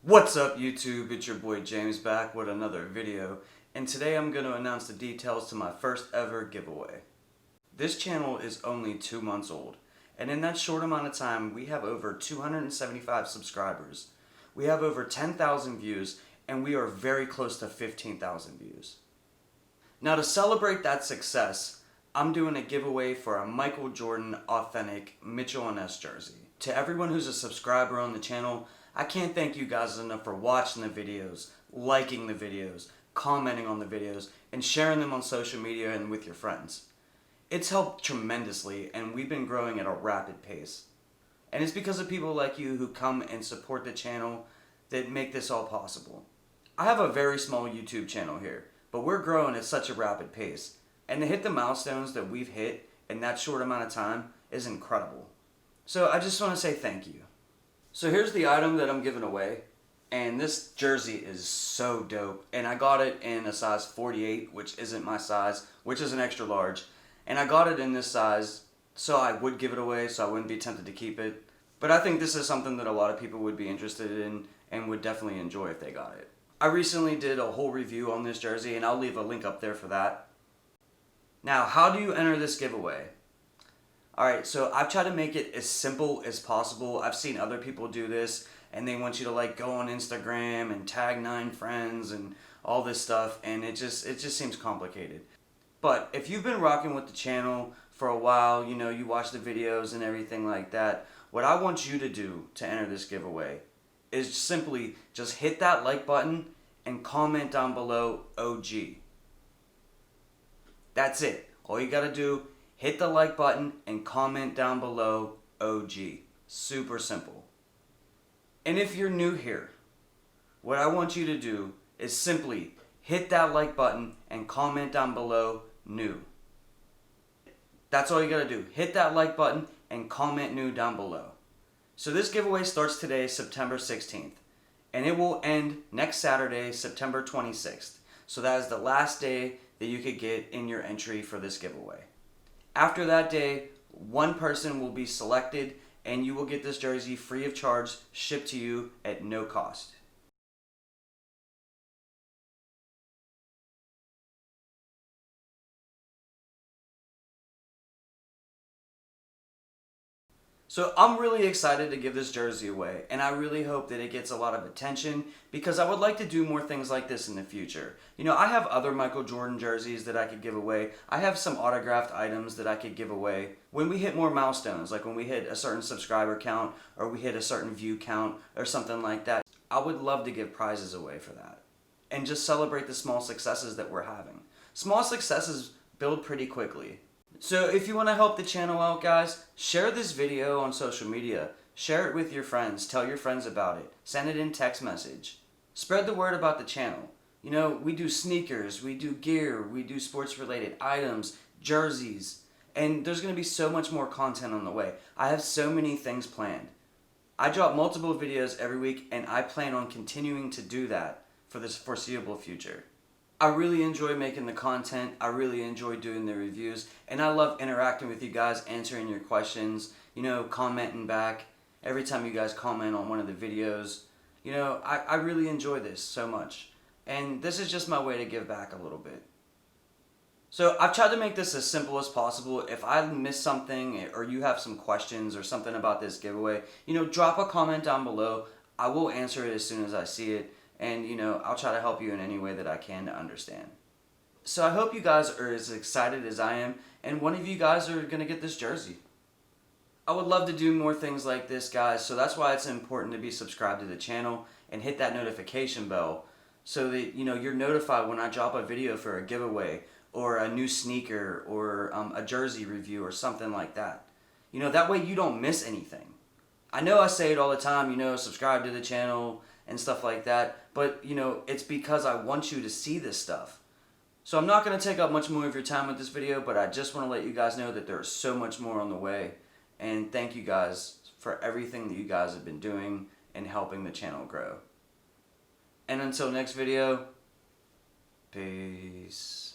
What's up YouTube, it's your boy James back with another video, and today I'm going to announce the details to my first ever giveaway. This channel is only 2 months old, and in that short amount of time we have over 275 subscribers. We have over 10,000 views, and we are very close to 15,000 views. Now to celebrate that success, I'm doing a giveaway for a Michael Jordan authentic Mitchell&ness jersey. To everyone who's a subscriber on the channel, I can't thank you guys enough for watching the videos, liking the videos, commenting on the videos, and sharing them on social media and with your friends. It's helped tremendously, and we've been growing at a rapid pace. And it's because of people like you who come and support the channel that make this all possible. I have a very small YouTube channel here, but we're growing at such a rapid pace. And to hit the milestones that we've hit in that short amount of time is incredible. So I just want to say thank you. So here's the item that I'm giving away, and this jersey is so dope, and I got it in a size 48, which isn't my size, which is an extra large, and I got it in this size so I would give it away so I wouldn't be tempted to keep it, but I think this is something that a lot of people would be interested in and would definitely enjoy if they got it. I recently did a whole review on this jersey, and I'll leave a link up there for that. Now, how do you enter this giveaway? Alright, so I've tried to make it as simple as possible. I've seen other people do this, and they want you to like go on Instagram and tag 9 friends and all this stuff, and it just seems complicated. But if you've been rocking with the channel for a while, you know, you watch the videos and everything like that, what I want you to do to enter this giveaway is simply just hit that like button and comment down below OG. That's it. All you gotta do, hit the like button and comment down below OG. Super simple. And if you're new here, what I want you to do is simply hit that like button and comment down below new. That's all you gotta do. Hit that like button and comment new down below. So this giveaway starts today, September 16th, and it will end next Saturday, September 26th. So that is the last day that you could get in your entry for this giveaway. After that day, one person will be selected, and you will get this jersey free of charge, shipped to you at no cost. So I'm really excited to give this jersey away, and I really hope that it gets a lot of attention because I would like to do more things like this in the future. You know, I have other Michael Jordan jerseys that I could give away. I have some autographed items that I could give away. When we hit more milestones, like when we hit a certain subscriber count or we hit a certain view count or something like that, I would love to give prizes away for that and just celebrate the small successes that we're having. Small successes build pretty quickly. So if you want to help the channel out, guys, share this video on social media. Share it with your friends. Tell your friends about it. Send it in text message. Spread the word about the channel. You know, we do sneakers, we do gear, we do sports related items, jerseys, and there's going to be so much more content on the way. I have so many things planned. I drop multiple videos every week, and I plan on continuing to do that for this foreseeable future. I really enjoy making the content, I really enjoy doing the reviews, and I love interacting with you guys, answering your questions, you know, commenting back. Every time you guys comment on one of the videos, you know, I really enjoy this so much. And this is just my way to give back a little bit. So I've tried to make this as simple as possible. If I miss something or you have some questions or something about this giveaway, you know, drop a comment down below. I will answer it as soon as I see it. And, you know, I'll try to help you in any way that I can to understand. So I hope you guys are as excited as I am, and one of you guys are going to get this jersey. I would love to do more things like this, guys, so that's why it's important to be subscribed to the channel and hit that notification bell so that, you know, you're notified when I drop a video for a giveaway or a new sneaker or a jersey review or something like that. You know, that way you don't miss anything. I know I say it all the time, you know, subscribe to the channel and stuff like that, but you know, it's because I want you to see this stuff. So I'm not going to take up much more of your time with this video, but I just want to let you guys know that there's so much more on the way, and thank you guys for everything that you guys have been doing and helping the channel grow. And until next video, peace.